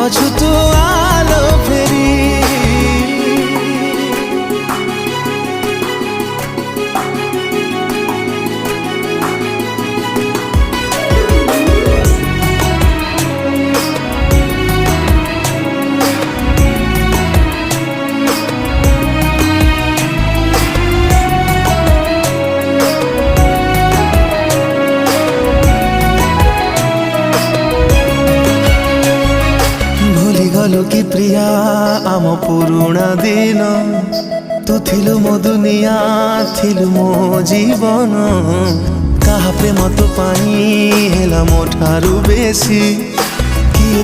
ଅଛୁତୁ ଆଲୋ ଫେରି गलु कि प्रिया आम पुरुणा दिन तू थिलु मो दुनिया थिलु मो जीवन कहा प्रेम तो पाई हेला मो ठारू बेसी